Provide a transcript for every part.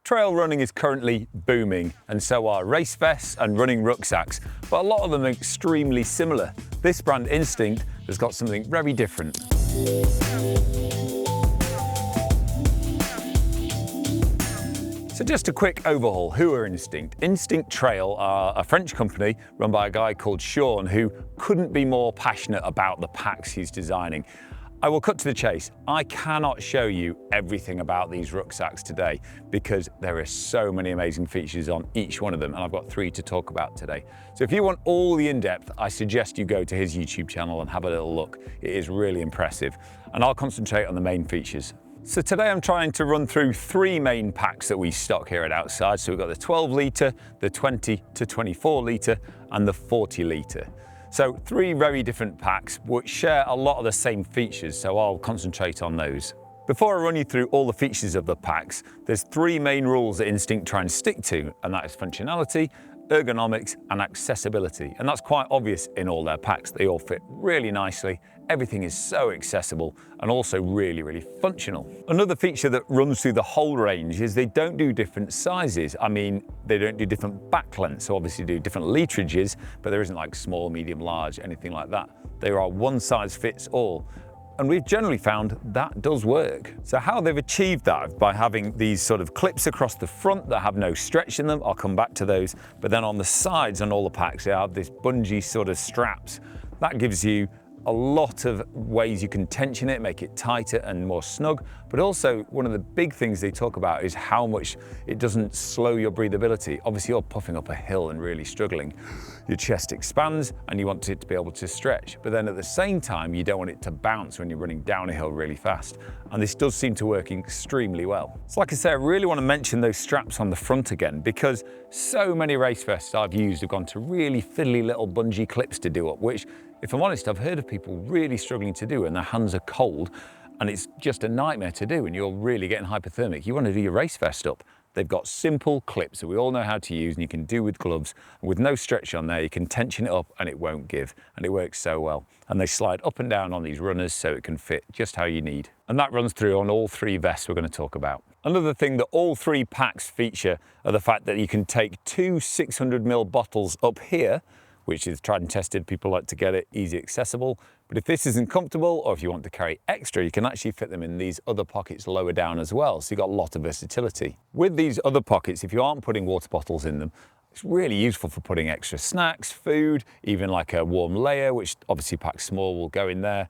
Trail running is currently booming, and so are race vests and running rucksacks, but a lot of them are extremely similar. This brand, Instinct, has got something very different. So just a quick overhaul. Who are Instinct? Instinct Trail are a French company run by a guy called Sean, who couldn't be more passionate about the packs he's designing. I will cut to the chase. I cannot show you everything about these rucksacks today because there are so many amazing features on each one of them, and I've got 3 to talk about today. So if you want all the in-depth, I suggest you go to his YouTube channel and have a little look. It is really impressive, and I'll concentrate on the main features. So today I'm trying to run through 3 main packs that we stock here at Outside. So we've got the 12 litre, the 20 to 24 litre, and the 40 litre. So 3 very different packs which share a lot of the same features, so I'll concentrate on those. Before I run you through all the features of the packs, there's 3 main rules that Instinct try and stick to, and that is functionality, ergonomics and accessibility. And that's quite obvious in all their packs. They all fit really nicely. Everything is so accessible and also really, really functional. Another feature that runs through the whole range is they don't do different sizes. I mean, they don't do different back lengths, so obviously do different literages, but there isn't like small, medium, large, anything like that. There are one size fits all. And we've generally found that does work. So how they've achieved that by having these sort of clips across the front that have no stretch in them, I'll come back to those, but then on the sides on all the packs, they have this bungee sort of straps. That gives you a lot of ways you can tension it, make it tighter and more snug, but also one of the big things they talk about is how much it doesn't slow your breathability. Obviously you're puffing up a hill and really struggling. Your chest expands and you want it to be able to stretch, but then at the same time you don't want it to bounce when you're running down a hill really fast. And this does seem to work extremely well. So like I say, I really want to mention those straps on the front again, because so many race vests I've used have gone to really fiddly little bungee clips to do up, which, if I'm honest, I've heard of people really struggling to do and their hands are cold and it's just a nightmare to do and you're really getting hypothermic. You want to do your race vest up. They've got simple clips that we all know how to use and you can do with gloves. And with no stretch on there, you can tension it up and it won't give. And it works so well. And they slide up and down on these runners so it can fit just how you need. And that runs through on all 3 vests we're going to talk about. Another thing that all 3 packs feature are the fact that you can take 2 600ml bottles up here, which is tried and tested. People like to get it easy accessible. But if this isn't comfortable, or if you want to carry extra, you can actually fit them in these other pockets lower down as well. So you've got a lot of versatility. With these other pockets, if you aren't putting water bottles in them, it's really useful for putting extra snacks, food, even like a warm layer, which obviously packed small will go in there.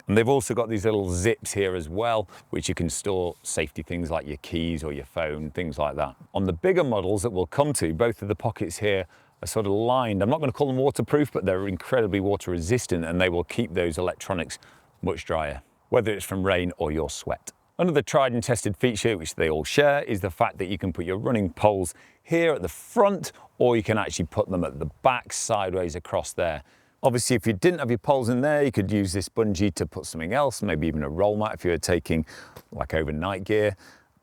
And they've also got these little zips here as well, which you can store safety things like your keys or your phone, things like that. On the bigger models that we'll come to, both of the pockets here are sort of lined. I'm not going to call them waterproof, but they're incredibly water resistant and they will keep those electronics much drier, whether it's from rain or your sweat. Another tried and tested feature, which they all share, is the fact that you can put your running poles here at the front, or you can actually put them at the back sideways across there. Obviously, if you didn't have your poles in there, you could use this bungee to put something else, maybe even a roll mat if you were taking like overnight gear.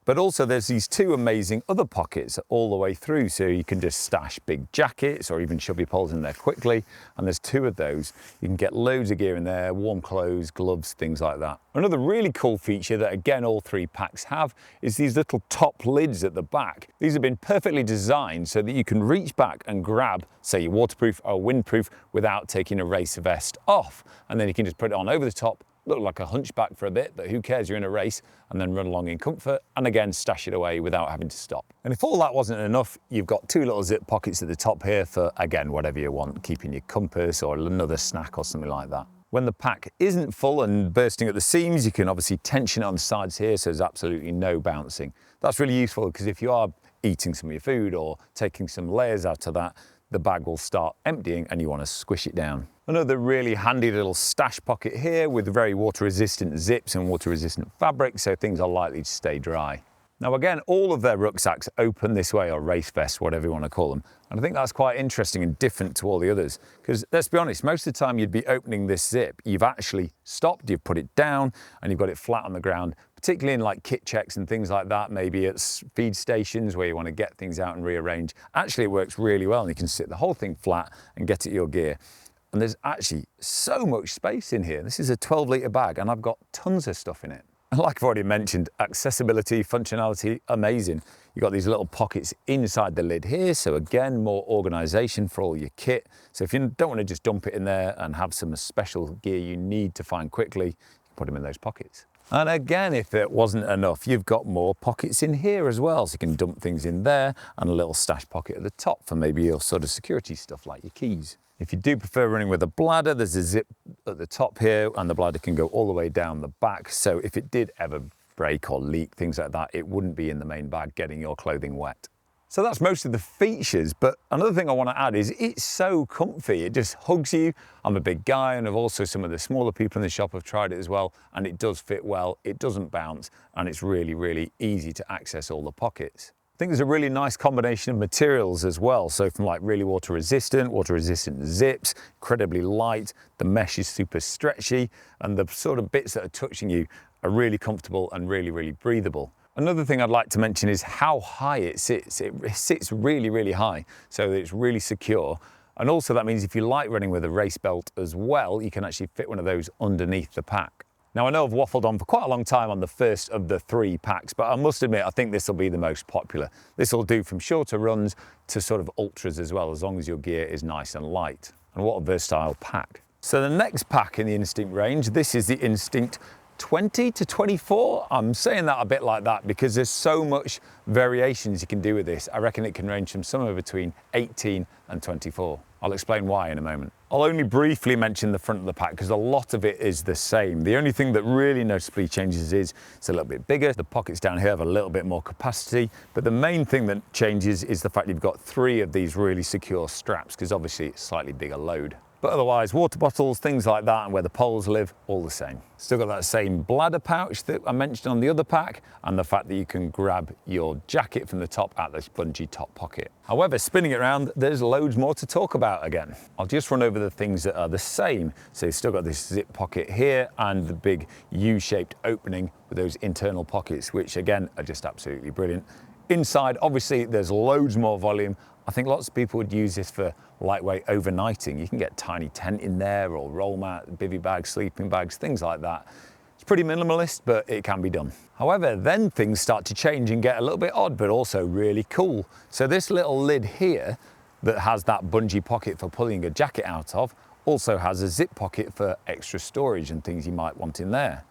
But also there's these 2 amazing other pockets all the way through, so you can just stash big jackets or even shove your poles in there quickly. And there's 2 of those. You can get loads of gear in there, warm clothes, gloves, things like that. Another really cool feature that again all 3 packs have is these little top lids at the back. These have been perfectly designed so that you can reach back and grab, say, your waterproof or windproof without taking a race vest off. And then you can just put it on over the top, look like a hunchback for a bit, but who cares, you're in a race, and then run along in comfort, and again, stash it away without having to stop. And if all that wasn't enough, you've got 2 little zip pockets at the top here for, again, whatever you want, keeping your compass or another snack or something like that. When the pack isn't full and bursting at the seams, you can obviously tension it on the sides here, so there's absolutely no bouncing. That's really useful because if you are eating some of your food or taking some layers out of that, the bag will start emptying and you want to squish it down. Another really handy little stash pocket here with very water resistant zips and water resistant fabric, so things are likely to stay dry. Now again, all of their rucksacks open this way, or race vests, whatever you want to call them. And I think that's quite interesting and different to all the others. Because let's be honest, most of the time you'd be opening this zip, you've actually stopped, you've put it down and you've got it flat on the ground, particularly in like kit checks and things like that, maybe at feed stations where you want to get things out and rearrange. Actually, it works really well and you can sit the whole thing flat and get at your gear. And there's actually so much space in here. This is a 12 litre bag and I've got tons of stuff in it. And like I've already mentioned, accessibility, functionality, amazing. You've got these little pockets inside the lid here, so again, more organisation for all your kit. So if you don't want to just dump it in there and have some special gear you need to find quickly, you can put them in those pockets. And again, if it wasn't enough, you've got more pockets in here as well. So you can dump things in there and a little stash pocket at the top for maybe your sort of security stuff like your keys. If you do prefer running with a bladder, there's a zip at the top here and the bladder can go all the way down the back. So if it did ever break or leak, things like that, it wouldn't be in the main bag getting your clothing wet. So that's most of the features, but another thing I want to add is it's so comfy. It just hugs you. I'm a big guy, and also some of the smaller people in the shop have tried it as well, and it does fit well, it doesn't bounce, and it's really, really easy to access all the pockets. I think there's a really nice combination of materials as well. So from like really water resistant zips, incredibly light, the mesh is super stretchy, and the sort of bits that are touching you are really comfortable and really, really breathable. Another thing I'd like to mention is how high it sits. It sits really, really high, so that it's really secure. And also that means if you like running with a race belt as well, you can actually fit one of those underneath the pack. Now I know I've waffled on for quite a long time on the first of the 3 packs, but I must admit I think this will be the most popular. This will do from shorter runs to sort of ultras as well, as long as your gear is nice and light. And what a versatile pack. So the next pack in the Instinct range, this is the Instinct 20 to 24. I'm saying that a bit like that because there's so much variations you can do with this. I reckon it can range from somewhere between 18 and 24. I'll explain why in a moment. I'll only briefly mention the front of the pack because a lot of it is the same. The only thing that really noticeably changes is it's a little bit bigger. The pockets down here have a little bit more capacity, but the main thing that changes is the fact you've got 3 of these really secure straps because obviously it's a slightly bigger load. But otherwise, water bottles, things like that, and where the poles live, all the same. Still got that same bladder pouch that I mentioned on the other pack, and the fact that you can grab your jacket from the top at this bungee top pocket. However, spinning it around, there's loads more to talk about again. I'll just run over the things that are the same. So you've still got this zip pocket here and the big U-shaped opening with those internal pockets, which again, are just absolutely brilliant. Inside, obviously, there's loads more volume. I think lots of people would use this for lightweight overnighting. You can get tiny tent in there or roll mat, bivvy bags, sleeping bags, things like that. It's pretty minimalist, but it can be done. However, then things start to change and get a little bit odd, but also really cool. So this little lid here that has that bungee pocket for pulling a jacket out of also has a zip pocket for extra storage and things you might want in there.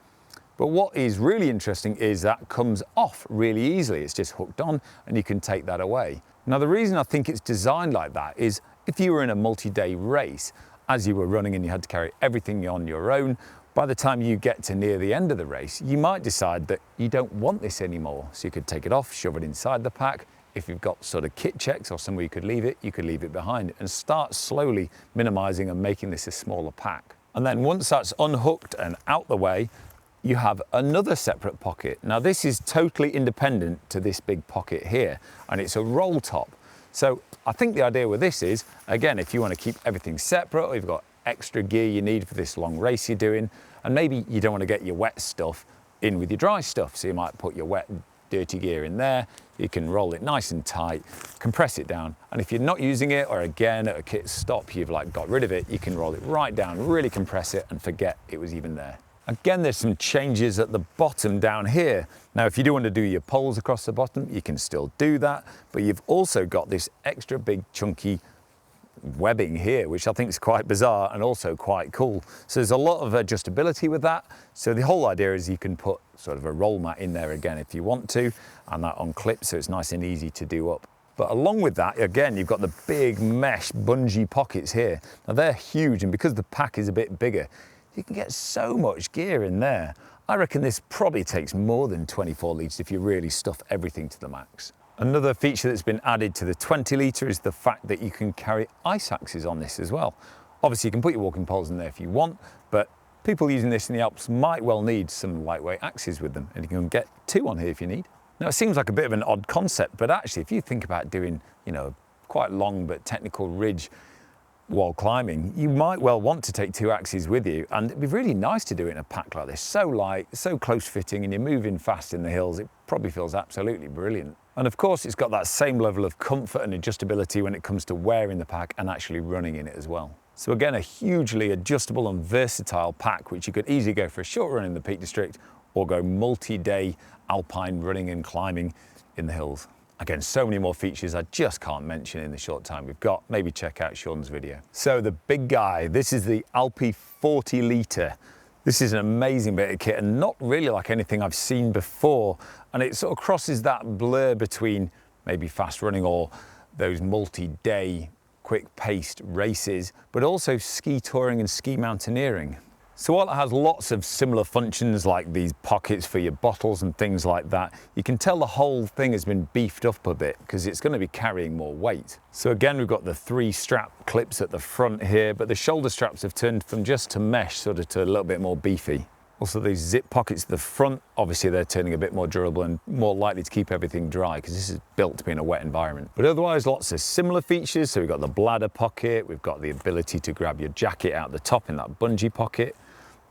But what is really interesting is that comes off really easily. It's just hooked on and you can take that away. Now, the reason I think it's designed like that is if you were in a multi-day race, as you were running and you had to carry everything on your own, by the time you get to near the end of the race, you might decide that you don't want this anymore. So you could take it off, shove it inside the pack. If you've got sort of kit checks or somewhere you could leave it behind and start slowly minimizing and making this a smaller pack. And then once that's unhooked and out the way, you have another separate pocket. Now this is totally independent to this big pocket here, and it's a roll top. So I think the idea with this is, again, if you want to keep everything separate, or you've got extra gear you need for this long race you're doing, and maybe you don't want to get your wet stuff in with your dry stuff, so you might put your wet, dirty gear in there. You can roll it nice and tight, compress it down, and if you're not using it, or again at a kit stop you've like got rid of it, you can roll it right down, really compress it, and forget it was even there. Again, there's some changes at the bottom down here. Now, if you do want to do your poles across the bottom, you can still do that, but you've also got this extra big chunky webbing here, which I think is quite bizarre and also quite cool. So there's a lot of adjustability with that. So the whole idea is you can put sort of a roll mat in there again if you want to, and that on clips, so it's nice and easy to do up. But along with that, again, you've got the big mesh bungee pockets here. Now they're huge, and because the pack is a bit bigger, you can get so much gear in there. I reckon this probably takes more than 24 litres if you really stuff everything to the max. Another feature that's been added to the 20 litre is the fact that you can carry ice axes on this as well. Obviously you can put your walking poles in there if you want, but people using this in the Alps might well need some lightweight axes with them, and you can get 2 on here if you need. Now it seems like a bit of an odd concept, but actually if you think about doing, quite long but technical ridge while climbing, you might well want to take 2 axes with you, and it'd be really nice to do it in a pack like this. So light, so close fitting, and you're moving fast in the hills, it probably feels absolutely brilliant. And of course it's got that same level of comfort and adjustability when it comes to wearing the pack and actually running in it as well. So again, a hugely adjustable and versatile pack, which you could easily go for a short run in the Peak District or go multi-day alpine running and climbing in the hills. Again, so many more features I just can't mention in the short time we've got. Maybe check out Sean's video. So the big guy, this is the Alpi 40 litre. This is an amazing bit of kit and not really like anything I've seen before. And it sort of crosses that blur between maybe fast running or those multi-day quick-paced races, but also ski touring and ski mountaineering. So while it has lots of similar functions like these pockets for your bottles and things like that, you can tell the whole thing has been beefed up a bit because it's going to be carrying more weight. So again, we've got the 3 strap clips at the front here, but the shoulder straps have turned from just to mesh sort of to a little bit more beefy. Also these zip pockets at the front, obviously they're turning a bit more durable and more likely to keep everything dry because this is built to be in a wet environment. But otherwise lots of similar features. So we've got the bladder pocket, we've got the ability to grab your jacket out the top in that bungee pocket.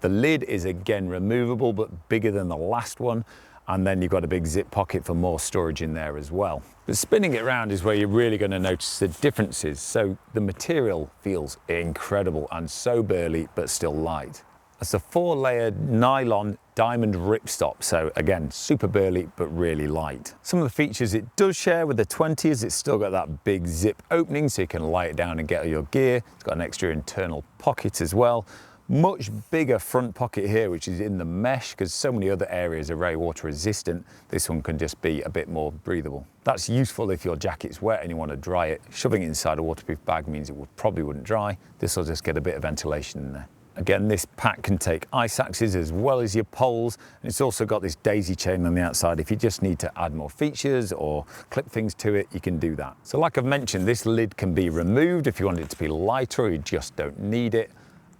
The lid is again removable but bigger than the last one, and then you've got a big zip pocket for more storage in there as well. But spinning it around is where you're really going to notice the differences. So the material feels incredible and so burly but still light. It's a 4-layered nylon diamond ripstop, so again super burly but really light. Some of the features it does share with the 20 is it's still got that big zip opening so you can lay it down and get all your gear. It's got an extra internal pocket as well. Much bigger front pocket here, which is in the mesh, because so many other areas are very water resistant. This one can just be a bit more breathable. That's useful if your jacket's wet and you want to dry it. Shoving it inside a waterproof bag means it probably wouldn't dry. This will just get a bit of ventilation in there. Again, this pack can take ice axes as well as your poles, and it's also got this daisy chain on the outside. If you just need to add more features or clip things to it, you can do that. So like I've mentioned, this lid can be removed if you want it to be lighter or you just don't need it.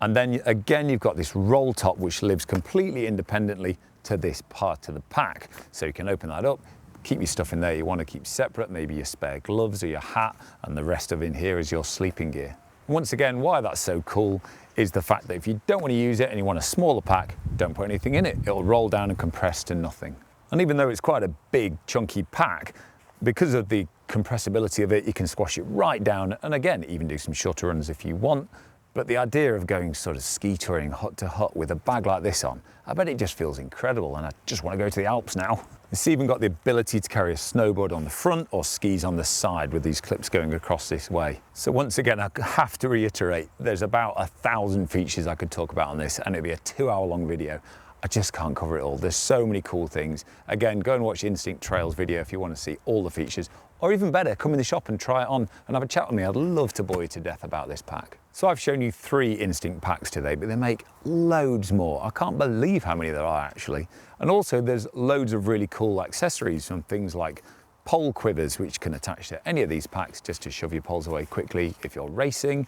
And then again, you've got this roll top which lives completely independently to this part of the pack. So you can open that up, keep your stuff in there you want to keep separate, maybe your spare gloves or your hat, and the rest of in here is your sleeping gear. Once again, why that's so cool is the fact that if you don't want to use it and you want a smaller pack, don't put anything in it. It'll roll down and compress to nothing. And even though it's quite a big, chunky pack, because of the compressibility of it, you can squash it right down and again, even do some shorter runs if you want. But the idea of going sort of ski touring hut to hut with a bag like this on, I bet it just feels incredible and I just want to go to the Alps now. It's even got the ability to carry a snowboard on the front or skis on the side with these clips going across this way. So once again, I have to reiterate, there's about 1,000 features I could talk about on this and it'd be a 2-hour-long video. I just can't cover it all. There's so many cool things. Again, go and watch Instinct Trail's video if you want to see all the features, or even better, come in the shop and try it on and have a chat with me. I'd love to bore you to death about this pack. So I've shown you 3 Instinct packs today, but they make loads more. I can't believe how many there are actually. And also there's loads of really cool accessories from things like pole quivers, which can attach to any of these packs just to shove your poles away quickly if you're racing,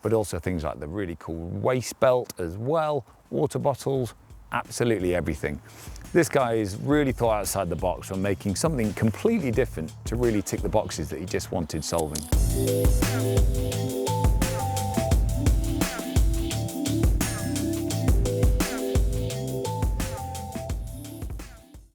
but also things like the really cool waist belt as well, water bottles, absolutely everything. This guy is really thought outside the box from making something completely different to really tick the boxes that he just wanted solving.